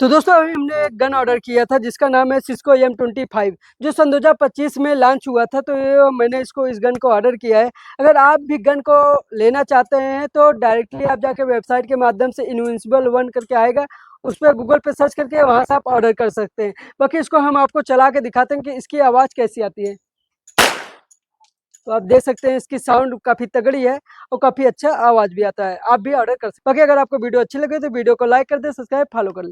तो दोस्तों अभी हमने एक गन ऑर्डर किया था जिसका नाम है सिस्को M25 जो सन 2025 में लॉन्च हुआ था। तो ये मैंने इस गन को ऑर्डर किया है। अगर आप भी गन को लेना चाहते हैं तो डायरेक्टली आप जाके वेबसाइट के माध्यम से इनविंसिबल वन करके आएगा, उस पर गूगल पे सर्च करके वहाँ से आप ऑर्डर कर सकते हैं। बाकी इसको हम आपको चला के दिखाते हैं कि इसकी आवाज़ कैसी आती है। तो आप देख सकते हैं इसकी साउंड काफ़ी तगड़ी है और काफ़ी अच्छा आवाज़ भी आता है। आप भी ऑर्डर कर सकते हैं। बाकी अगर आपको वीडियो अच्छी लगे तो वीडियो को लाइक कर दें, सब्सक्राइब फॉलो कर लें।